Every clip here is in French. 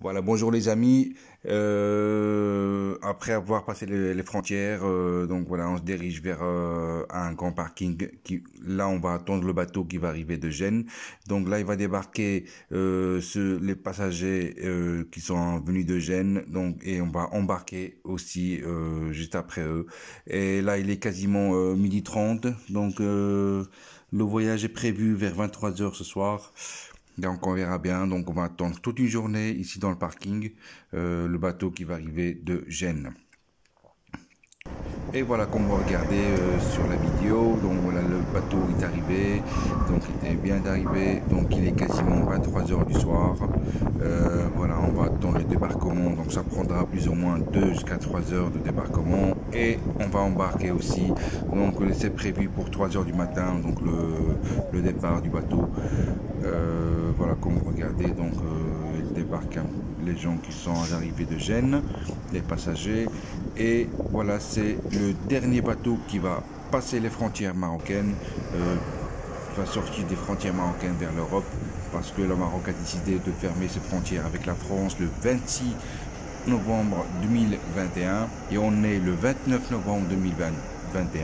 Voilà, bonjour les amis. Après avoir passé les frontières, donc voilà, on se dirige vers un grand parking. Là, on va attendre le bateau qui va arriver de Gênes. Donc là, il va débarquer les passagers qui sont venus de Gênes. Donc et on va embarquer aussi juste après eux. Et là, il est quasiment 12h30. Donc le voyage est prévu vers 23h ce soir. Donc on verra bien, donc on va attendre toute une journée ici dans le parking, le bateau qui va arriver de Gênes. Et voilà, comme vous regardez sur la vidéo, donc voilà, le bateau est arrivé, donc il vient d'arriver, donc il est quasiment 23h du soir. Voilà, on va attendre le débarquement, donc ça prendra plus ou moins 2 jusqu'à 3 heures de débarquement. Et on va embarquer aussi, donc c'est prévu pour 3h du matin, donc le départ du bateau. Voilà, comme vous regardez, donc il débarque les gens qui sont arrivés de Gênes, les passagers. Et voilà, c'est le dernier bateau qui va passer les frontières marocaines, va sortir des frontières marocaines vers l'Europe, parce que le Maroc a décidé de fermer ses frontières avec la France le 26 novembre 2021 et on est le 29 novembre 2021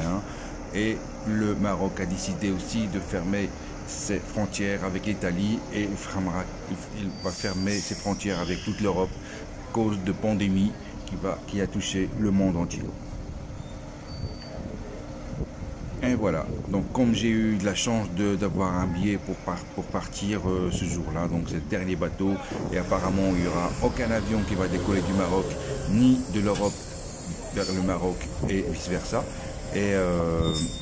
et le Maroc a décidé aussi de fermer ses frontières avec l'Italie et il va fermer ses frontières avec toute l'Europe à cause de pandémie qui a touché le monde entier. Et voilà, donc comme j'ai eu de la chance d'avoir un billet pour partir ce jour-là, donc c'est le dernier bateau, et apparemment il n'y aura aucun avion qui va décoller du Maroc, ni de l'Europe vers le Maroc et vice-versa. Et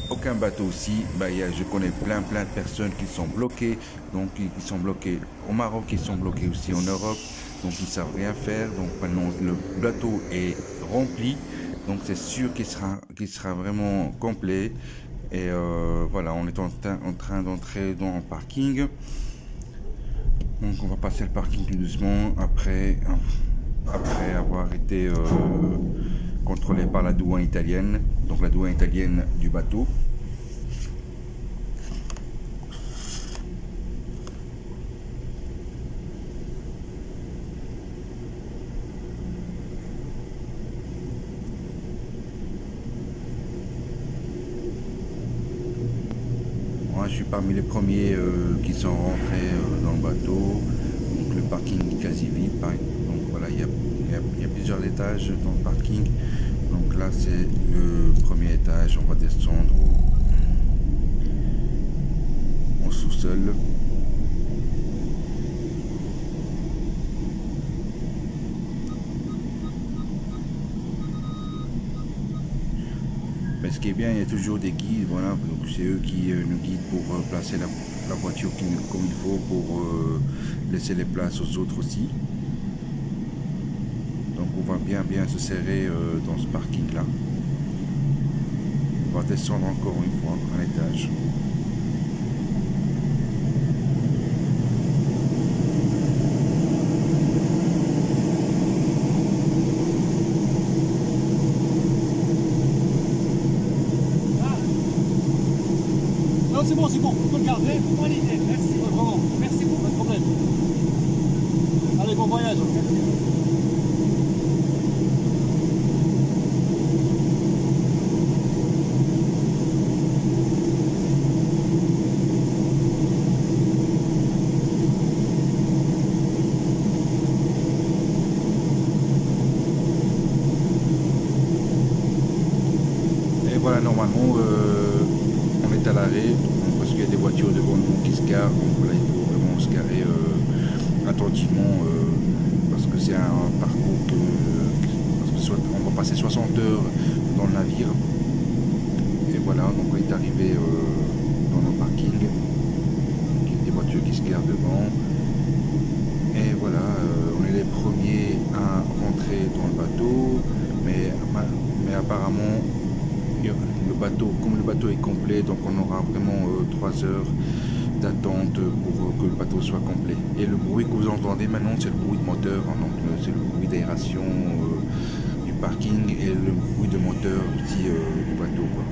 aucun bateau aussi, je connais plein de personnes qui sont bloquées, donc qui sont bloquées au Maroc, qui sont bloquées aussi en Europe, donc ils ne savent rien faire, donc maintenant le bateau est rempli, donc c'est sûr qu'il sera vraiment complet. Et voilà, on est en train d'entrer dans le parking. Donc on va passer le parking tout doucement après avoir été contrôlé par la douane italienne. Donc la douane italienne du bateau. Moi, je suis parmi les premiers qui sont rentrés dans le bateau. Donc le parking est quasi vide. Donc voilà, il y a plusieurs étages dans le parking. Donc là, c'est le premier étage. On va descendre au sous-sol. Mais ce qui est bien, il y a toujours des guides, voilà, donc c'est eux qui nous guident pour placer la voiture comme il faut, pour laisser les places aux autres aussi. Donc on va bien se serrer dans ce parking là. On va descendre encore une fois un étage. C'est bon, on peut le garder. Bonne idée, merci. Ouais, vraiment, merci beaucoup, pas de problème. Allez, bon voyage. Et voilà, normalement, on est à l'arrêt. Parce qu'il y a des voitures devant nous qui se garent, donc voilà, il faut vraiment se garer attentivement parce que c'est un parcours on va passer 60 heures dans le navire. Et voilà, donc on est arrivé dans nos parkings, il y a des voitures qui se garent devant. Et voilà, on est les premiers à rentrer dans le bateau, mais apparemment comme le bateau est complet, donc on aura vraiment 3 heures d'attente pour que le bateau soit complet. Et le bruit que vous entendez maintenant, c'est le bruit de moteur, hein, donc c'est le bruit d'aération du parking et le bruit de moteur aussi du bateau, quoi.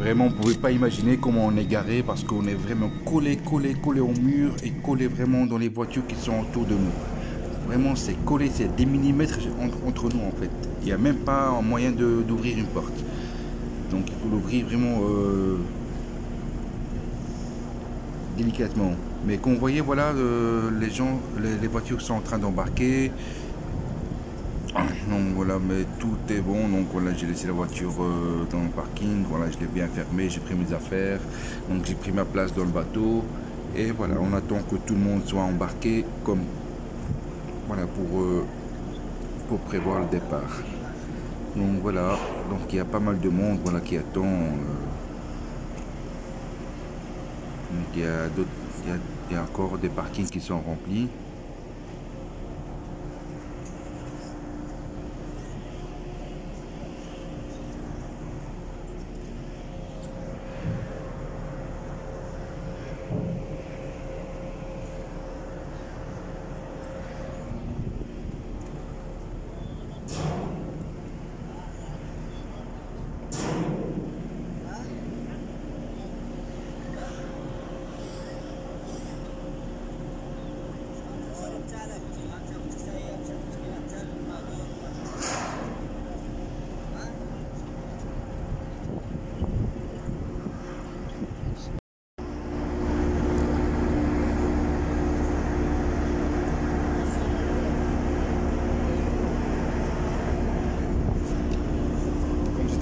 vraiment, vous ne pouvez pas imaginer comment on est garé parce qu'on est vraiment collé au mur et collé vraiment dans les voitures qui sont autour de nous. Vraiment, c'est collé, c'est des millimètres entre nous en fait. Il n'y a même pas un moyen d'ouvrir une porte. Donc il faut l'ouvrir vraiment délicatement. Mais comme vous voyez, voilà, les voitures sont en train d'embarquer. Donc voilà, mais tout est bon. Donc voilà, j'ai laissé la voiture dans le parking. Voilà, je l'ai bien fermé, j'ai pris mes affaires. Donc j'ai pris ma place dans le bateau. Et voilà, on attend que tout le monde soit embarqué comme voilà pour prévoir le départ. Donc voilà, donc il y a pas mal de monde voilà qui attend. Donc il y a encore des parkings qui sont remplis.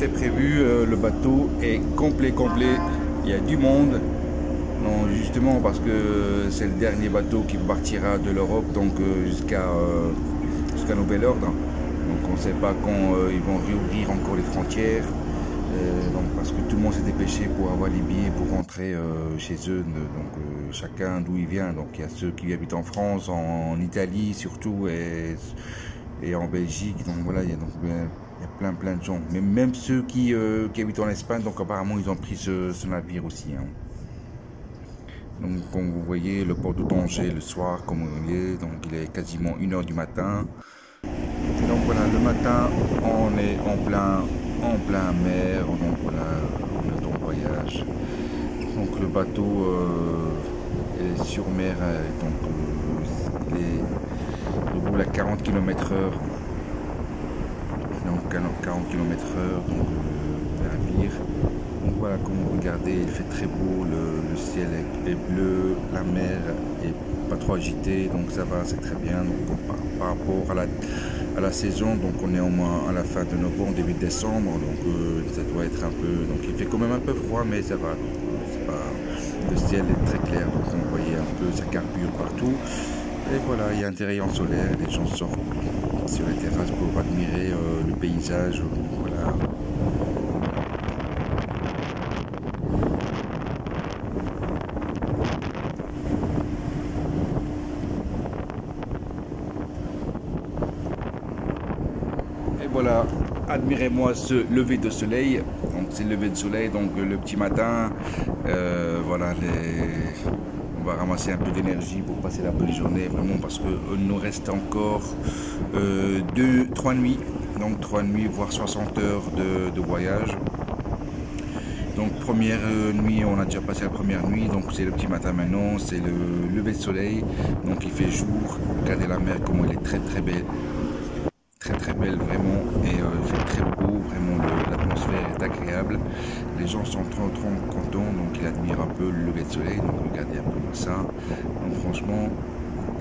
C'était prévu, le bateau est complet, il y a du monde. Non, justement parce que c'est le dernier bateau qui partira de l'Europe, donc jusqu'à nouvel ordre. Donc on ne sait pas quand ils vont réouvrir encore les frontières. Donc parce que tout le monde s'est dépêché pour avoir les billets pour rentrer chez eux, donc chacun d'où il vient. Donc il y a ceux qui habitent en France, en Italie surtout et en Belgique. Donc voilà, il y a plein de gens, mais même ceux qui habitent en Espagne, donc apparemment ils ont pris ce navire aussi. Hein. Donc comme vous voyez, le port de Tanger le soir, comme vous voyez, donc il est quasiment 1 h du matin. Donc voilà, le matin on est en plein mer, donc voilà, on est en voyage. Donc le bateau est sur mer, donc il roule à 40 km/h. Donc 40 km/h, donc navire. Donc voilà, comme vous regardez, il fait très beau, le ciel est bleu, la mer est pas trop agitée, donc ça va, c'est très bien. Donc par rapport à la saison, donc on est au moins à la fin de novembre, début de décembre, donc ça doit être un peu, donc il fait quand même un peu froid, mais ça va. Le ciel est très clair, donc on voyait un peu, ça carbure partout. Et voilà, il y a un rayon solaire, les gens sortent sur les terrasses pour admirer le paysage. Voilà. Et voilà, admirez-moi ce lever de soleil. Donc c'est le lever de soleil, donc le petit matin. Voilà, on va ramasser un peu d'énergie pour passer la belle journée, vraiment, parce qu'il nous reste encore 3 nuits, donc 3 nuits, voire 60 heures de voyage. Donc première nuit, on a déjà passé la première nuit, donc c'est le petit matin maintenant, c'est le lever de soleil, donc il fait jour. Regardez la mer, comment elle est très belle. Très belle vraiment, et il fait très beau, vraiment l'atmosphère est agréable, les gens sont trop contents, donc ils admirent un peu le lever de soleil, donc regardez un peu ça, donc franchement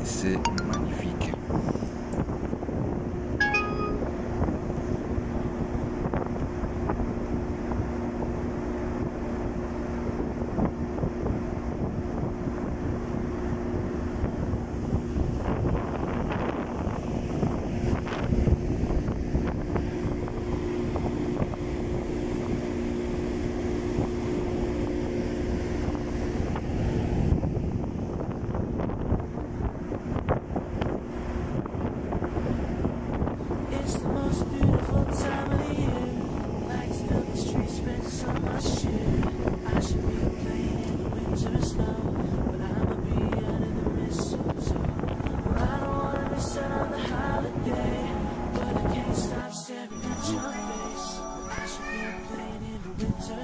c'est magnifique.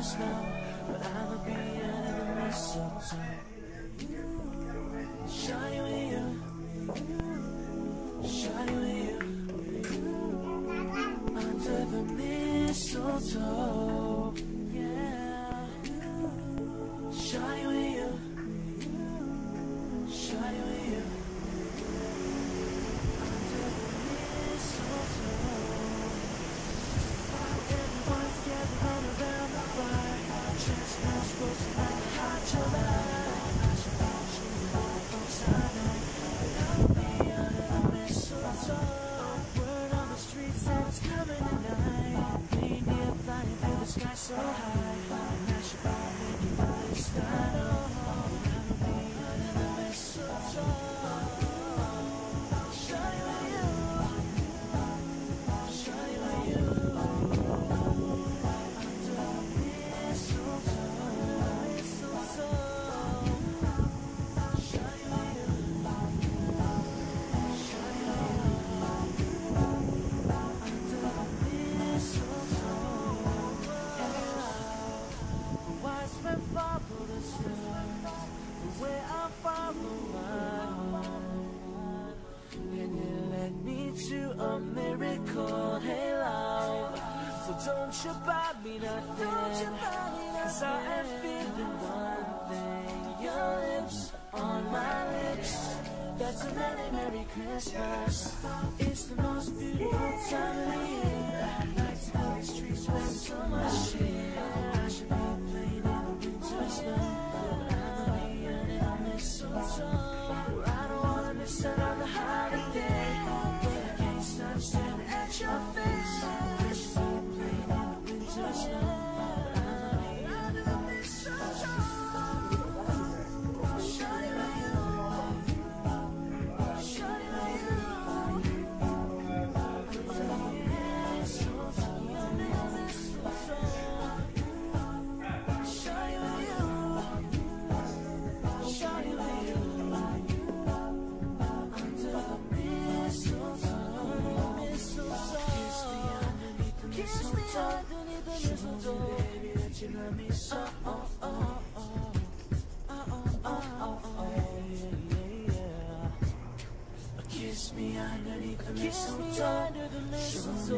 Snow. but I'ma be under the mistletoe. Shawty with you, shawty with you, under the mistletoe. Yeah, shawty with you, shawty with you, under the mistletoe. Everyone's gathering around the fire, chestnuts roasting like a hot July. Sky so high, and I should probably make it by this time. I'll be under the mistletoe. Shawty with you, shawty with you, under the mistletoe, mistletoe. Shawty with you, shawty with you, under the mistletoe. Wise men follow the stars, the way I follow mine. And it led me to a miracle, hey love. So don't you buy me nothing, cause I am feeling one thing. Your lips on my lips, that's a Merry, Merry Christmas. It's the most beautiful time of the year. Lights on the streets with so much cheer. I should be playing in the winter snow, but I'ma be under the mistletoe. Well, I don't wanna miss out on the holiday, but I can't stop staring at your face. I should be playing in the winter snow, but I'ma be under the mistletoe. Shawty with you, shawty with you, under the mistletoe, under the mistletoe. Shawty with you, shawty with you, under the mistletoe, mistletoe. Kiss me underneath the mistletoe, baby, that you love me so. Kiss me underneath the mistletoe, show me,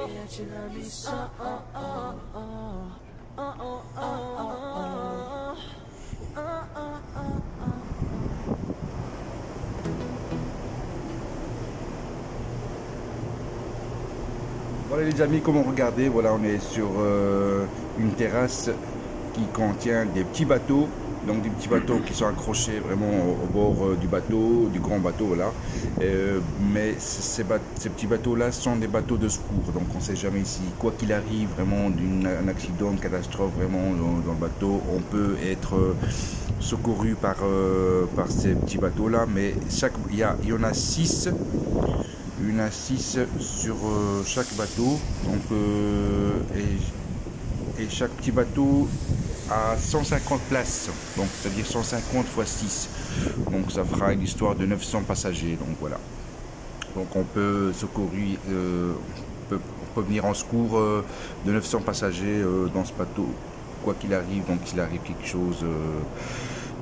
baby, that you love me so. Voilà les amis, comme vous regardez, voilà, on est sur une terrasse qui contient des petits bateaux, donc des petits bateaux qui sont accrochés vraiment au bord du bateau, du grand bateau, voilà. Mais ces petits bateaux-là sont des bateaux de secours, donc on ne sait jamais si, quoi qu'il arrive, vraiment d'un accident, une catastrophe, vraiment dans le bateau, on peut être secouru par ces petits bateaux-là, mais il y en a 6. Il y en a 6 sur chaque bateau, donc, et chaque petit bateau a 150 places, donc c'est-à-dire 150 x 6, donc ça fera une histoire de 900 passagers, donc voilà. Donc on peut secourir, on peut venir en secours de 900 passagers dans ce bateau, quoi qu'il arrive, donc s'il arrive quelque chose,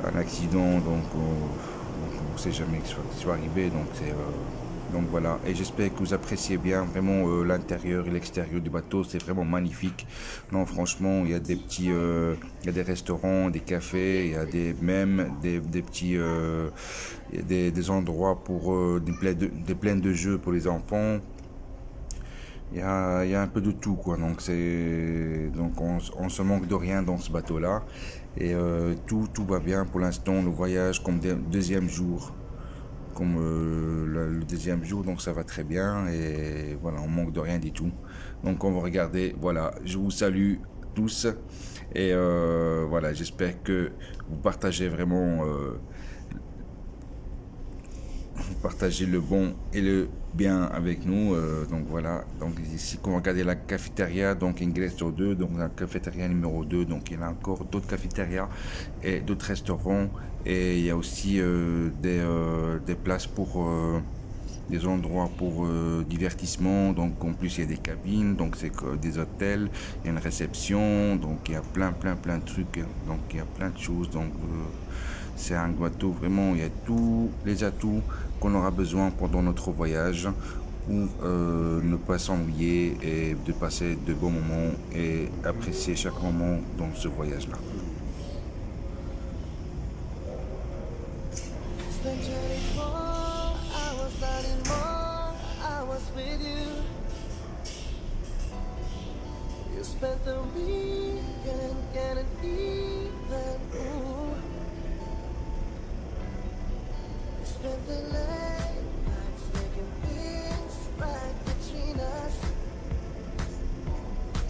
un accident, donc on ne sait jamais ce qui soit arrivé, donc c'est... Donc voilà, et j'espère que vous appréciez bien vraiment l'intérieur et l'extérieur du bateau, c'est vraiment magnifique. Non, franchement, il y a des petits, il y a des restaurants, des cafés, il y a même des petits, des endroits pour des plaines de jeux pour les enfants. Il y a un peu de tout, quoi. Donc on se manque de rien dans ce bateau-là, et tout va bien pour l'instant. Le voyage comme deuxième jour. Le deuxième jour, donc ça va très bien, et voilà, on manque de rien du tout. Donc on va regarder, voilà, je vous salue tous, et voilà, j'espère que vous partagez vraiment partager le bon et le bien avec nous. Donc voilà, donc ici quand vous regardez la cafétéria, donc Ingresso 2, donc la cafétéria numéro 2, donc il y a encore d'autres cafétérias et d'autres restaurants, et il y a aussi des places pour des endroits pour divertissement. Donc en plus il y a des cabines, donc c'est des hôtels, il y a une réception, donc il y a plein de trucs, donc il y a plein de choses. Donc c'est un bateau vraiment, il y a tous les atouts qu'on aura besoin pendant notre voyage pour ne pas s'ennuyer et de passer de bons moments et apprécier chaque moment dans ce voyage là. Spent 24 hours and more hours with you. You spent the weekend getting even. Ooh. You spent the late nights making things right between us.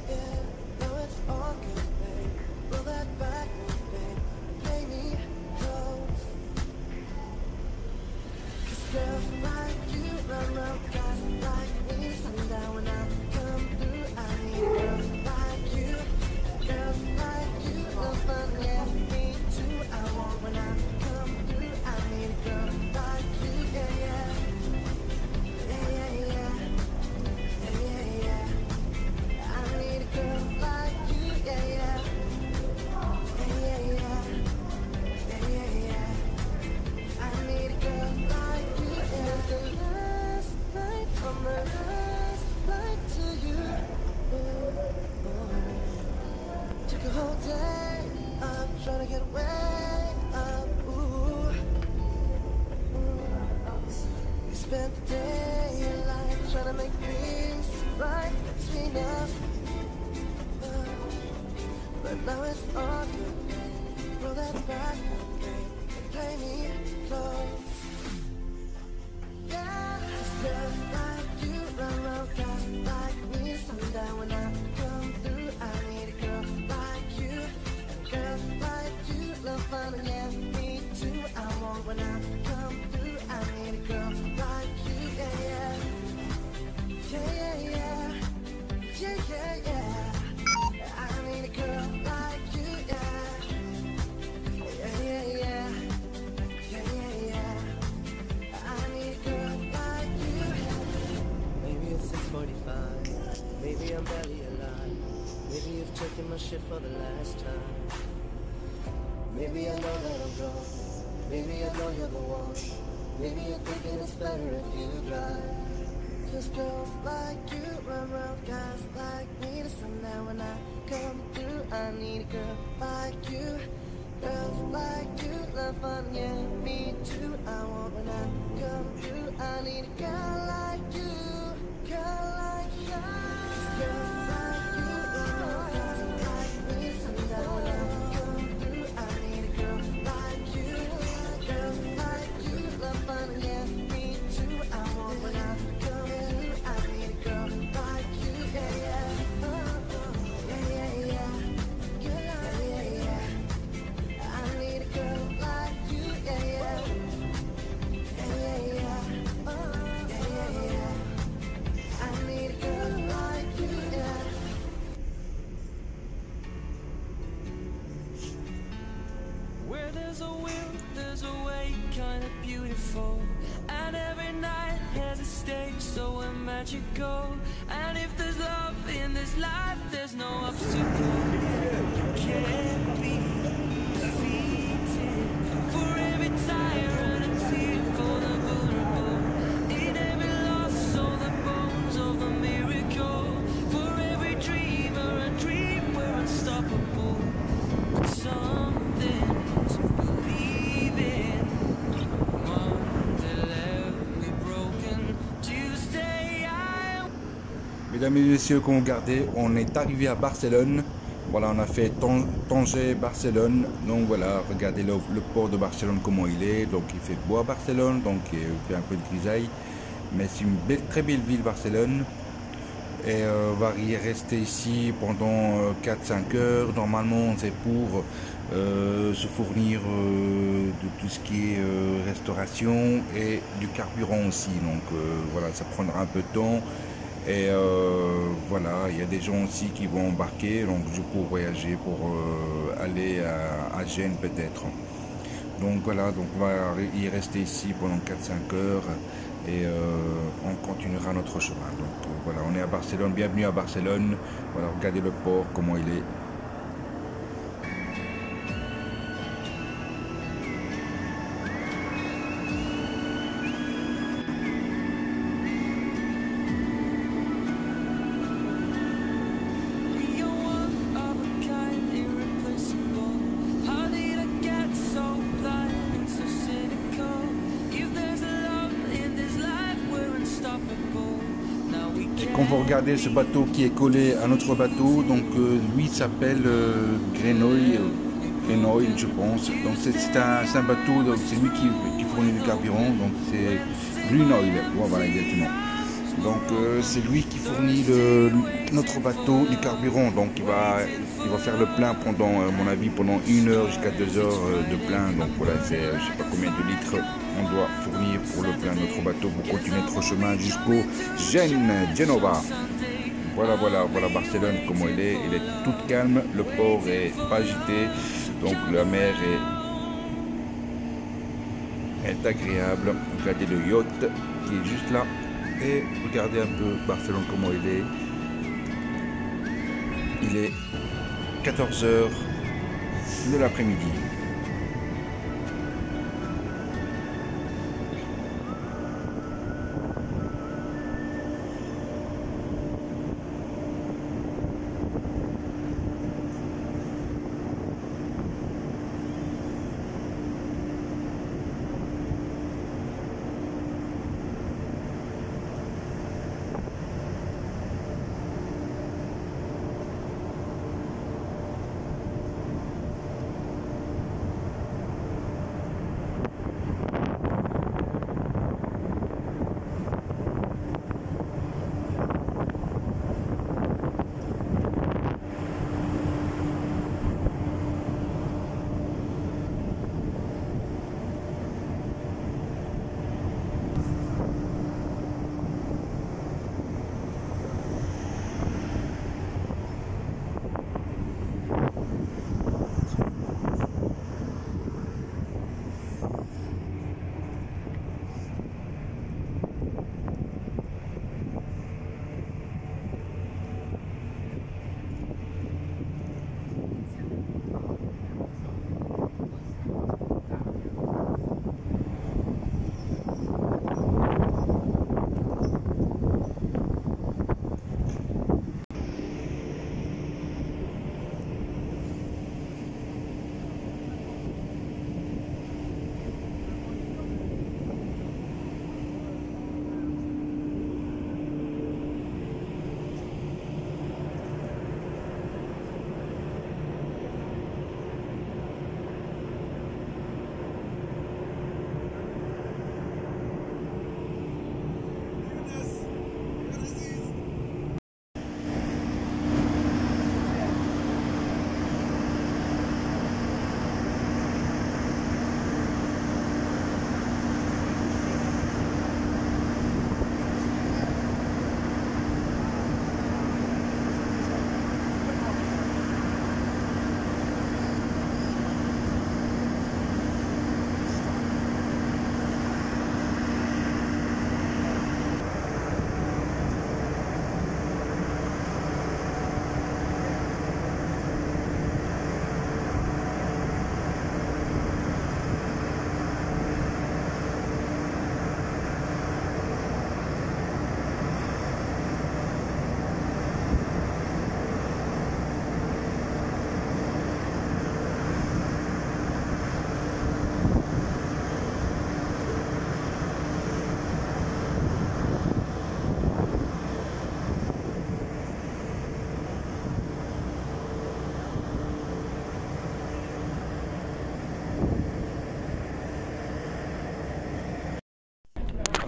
Yeah, now it's all good, babe. Roll that back, babe. Play me close. Girls like you run around, guys like me. Sundown when I come through, I need girls like you. Girls like you, no fun, yeah, me too. I want when I come through, I need a girl like you, yeah, yeah. Yeah, yeah, yeah. Yeah, yeah, yeah. I need a girl like you, yeah, yeah. Yeah, yeah, yeah. Yeah, yeah, yeah. I need a girl like you. The last night on the last flight to you. Took a whole day up trying to get way up. We spent the day in life trying to make things right between us. But now it's all good. Roll that back, babe, and play me close. Girls like you run around, guys like me. Sundown when I come through, I need a girl like you. And girls like you love fun, and yeah, me too. I want when I come through, I need a girl like you, yeah, yeah. Yeah, yeah, yeah. Yeah, yeah, yeah. I need a girl like you, yeah. Yeah, yeah, yeah. Yeah, yeah, yeah. I need a girl like you. Maybe it's 6:45. Maybe I'm barely alive. Maybe you've checked in my shit for the last time. Maybe I know that I'm drunk. Maybe I know you're the one. Maybe you're thinking it's better if you drive. Cause girls like you run around, guys like me. The sundown when I come through, I need a girl like you. Girls like you love fun, yeah, me too. I want when I come through, I need a girl like you. Girl like you. Girls like you run around, guys like me. Sundown when I come through, I need a girl like you. Girls like you love fun, yeah, me too. I want when I come through, I need a girl like you, yeah, yeah. Yeah, yeah, yeah. Yeah, yeah, yeah. I need a girl like you, yeah, yeah. Yeah, yeah, yeah. Yeah, yeah, yeah. I need a girl like you, yeah. Where there's a will, there's a way, kind of beautiful. And every night has a stage, so magical. And if there's love in this life, there's no obstacle. You can't be defeated. For every tyrant, a tear for the vulnerable. In every loss, all the bones of a miracle. For every dreamer, a dream, we're unstoppable. Something to believe in. Monday left me broken. Tuesday I... Mesdames et messieurs, comme vous regardez, on est arrivé à Barcelone. Voilà, on a fait Tanger, Barcelone. Donc voilà, regardez le port de Barcelone, comment il est. Donc il fait beau à Barcelone, donc il fait un peu de grisaille. Mais c'est une très belle ville, Barcelone. Et on va y rester ici pendant 4-5 heures. Normalement, c'est pour se fournir de tout ce qui est restauration et du carburant aussi. Donc voilà, ça prendra un peu de temps. Et voilà, il y a des gens aussi qui vont embarquer, donc pour voyager, pour aller à Gênes peut-être. Donc voilà, donc on va y rester ici pendant 4-5 heures. Et continuera notre chemin. Donc voilà, on est à Barcelone, bienvenue à Barcelone. Voilà, regardez le port, comment il est. Quand vous regardez ce bateau qui est collé à notre bateau, donc lui s'appelle Grenoble, je pense. Donc c'est un bateau, donc c'est lui qui fournit du carburant, donc c'est Grenoble, voilà exactement. Donc c'est lui qui fournit notre bateau du carburant, donc il va faire le plein pendant, à mon avis, pendant 1 heure jusqu'à 2 heures de plein. Donc voilà, c'est je sais pas combien de litres on doit fournir pour le plein de notre bateau pour continuer notre chemin jusqu'au Genova. Voilà Barcelone comment il est toute calme, le port est pas agité, donc la mer est agréable. Regardez le yacht qui est juste là et regardez un peu Barcelone comment il est. Il est 14 h de l'après-midi.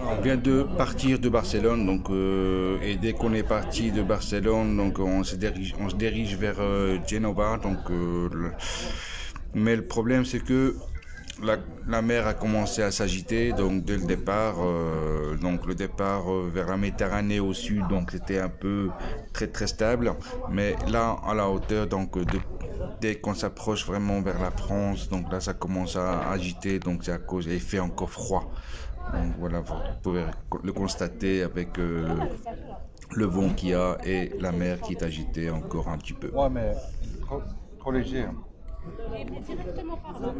On vient de partir de Barcelone, donc, et dès qu'on est parti de Barcelone, donc, on se dirige vers Genova. Donc, mais le problème, c'est que la mer a commencé à s'agiter, donc dès le départ, donc le départ vers la Méditerranée au sud, donc c'était un peu très stable. Mais là, à la hauteur, donc dès qu'on s'approche vraiment vers la France, donc là ça commence à agiter, donc c'est à cause, et il fait encore froid. Donc voilà, vous pouvez le constater avec le vent qu'il y a et la mer qui est agitée encore un petit peu. Ouais, mais trop léger. Hein. Directement par là.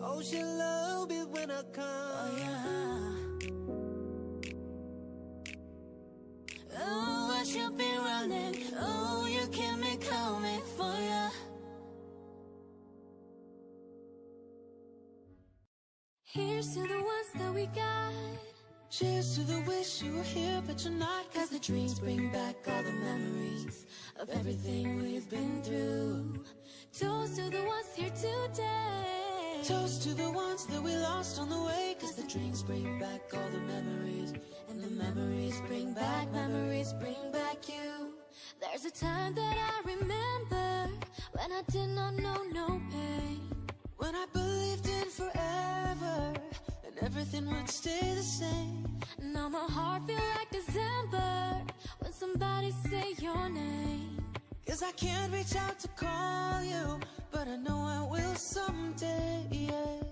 Oh, she love it when I come. Oh, yeah. Oh, I should be running. Oh, you keep me coming for ya. Here's to the ones that we got. Cheers to the wish you were here, but you're not. Cause the dreams bring back all the memories of everything we've been through. Toast to the ones here today. Toast to the ones that we lost on the way. Cause the drinks bring back all the memories. And the memories bring back you. There's a time that I remember when I did not know no pain. When I believed in forever and everything would stay the same. Now my heart feels like December when somebody say your name. Cause I can't reach out to call you, but I know I will someday, yeah.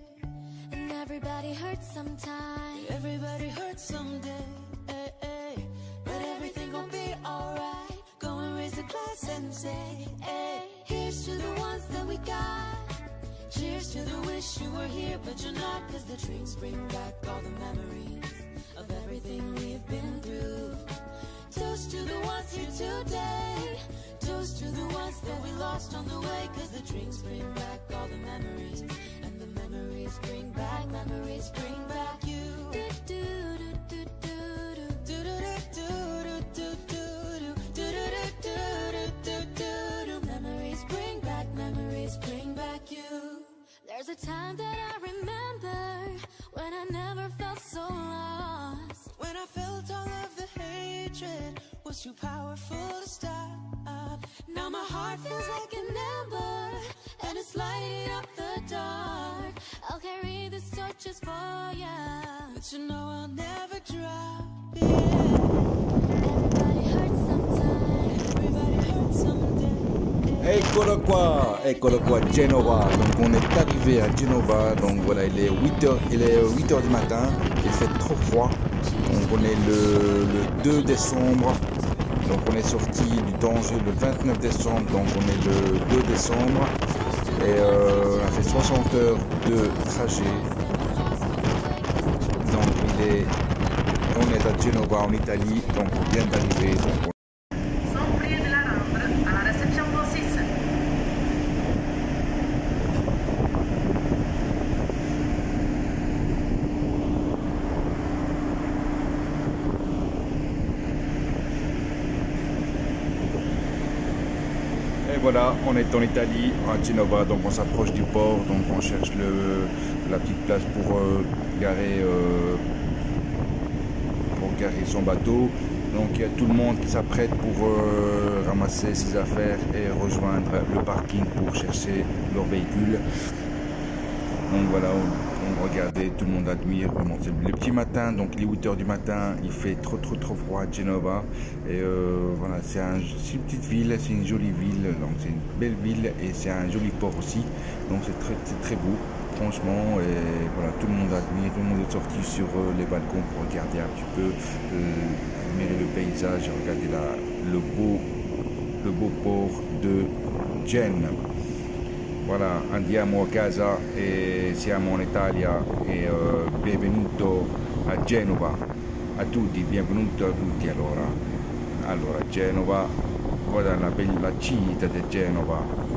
And everybody hurts sometime. Everybody hurts someday, eh, eh. But everything gon' be alright. Go and raise a glass and say, hey. Here's to the ones that we got. Cheers to the wish you were here, but you're not. Cause the drinks bring back all the memories of everything we've been through. Toast to the ones here today. Toast to the ones that we lost on the way. Cause the drinks bring back all the memories. And the memories bring back you. Memories bring back you. There's a time that I remember when I never felt so lost. When I felt all of the hatred was too powerful to stop. Now my heart feels like an ember and it's lighting up the dark. I'll carry this torch just for ya, but you know I'll never drop, yeah. Everybody hurts sometimes. Everybody hurts someday. Eccolo qua, Genova. Donc on est arrivé à Genova. Donc voilà, il est 8h du matin. Il fait trop froid. Donc on est le 2 décembre. Donc on est sorti du danger le 29 décembre. Donc on est le 2 décembre. Et on a fait 60 heures de trajet. Donc on est à Genova en Italie. Donc on vient d'arriver. Voilà, on est en Italie, à Genova, donc on s'approche du port, donc on cherche la petite place pour garer son bateau. Donc il y a tout le monde qui s'apprête pour ramasser ses affaires et rejoindre le parking pour chercher leur véhicule. Donc voilà, on regardait, tout le monde admire vraiment. C'est le petit matin, donc les 8 h du matin, il fait trop froid à Genova. Et voilà, c'est une petite ville, c'est une jolie ville, donc c'est une belle ville et c'est un joli port aussi. Donc c'est très beau, franchement. Et voilà, tout le monde admire, tout le monde est sorti sur les balcons pour regarder un petit peu, admirer le paysage, regarder le beau port de Gênes. Voilà, andiamo a casa e siamo in Italia e benvenuto a Genova a tutti, benvenuto a tutti allora Genova, guarda la bella città di Genova.